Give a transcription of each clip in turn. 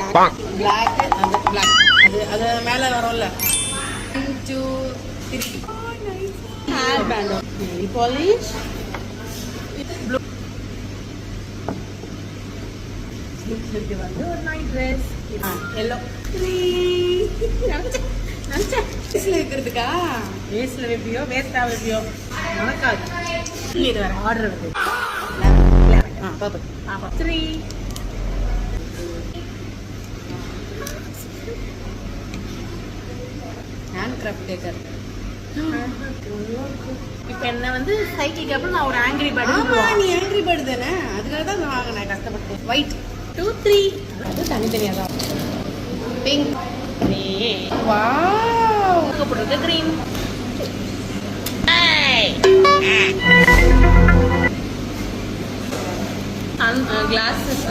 black அந்த black அது மேல வரும்ல 1 2 3 hair band nail polish blue ஸ்லிப்ஸ்க்கு வந்து ஒரு நைட் ட்ரெஸ் எல்லோ 3 நினைச்சேன் வேஸ்ட்ல வைக்கிறதுக்கா வேஸ்ட்ல வைப்பியோ வேஸ்டா வைப்பியோ நடக்காது இது வேற ஆர்டர் வருது பர்பிள் 3 ஹேண்ட் கிராஃப்ட் டேக்கர் இப்போ என்ன வந்து சைக்கிளுக்கு அப்புறம் நான் ஒரு ஆங்கிரி பேர்டு நீ ஆங்கிரி பேர்டு தானே அதுக்காக தான் நான் வாங்கினேன் கஷ்டப்பட்டு ஒயிட் 2 3 அது தனித்தனியாக தான் பிங்க் வாவ் போடுறது கிரீன் கிளாஸஸ்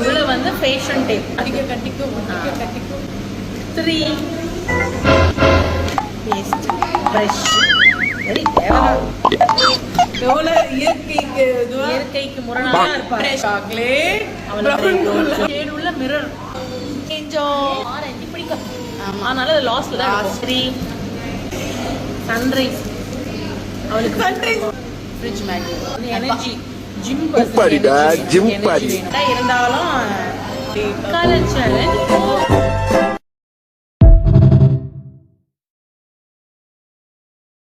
உள்ள வந்து ஃபேஷன் டேப் கட்டிக்கோ 3 பேஸ்ட் பிரஷ் வெரி எவ்வளோ இயற்கைக்கு முரணாக இருப்பார் சாக்லேட் ஷேடு உள்ள மிரர் ஆரஞ்சு பிடிக்கும் அதனால லாஸ்ட்ல தான் 3 சன்ரைஸ் அவளுக்கு sunrise fridge magnet energy gym இருந்தாலும் கலர் சேலஞ்ச்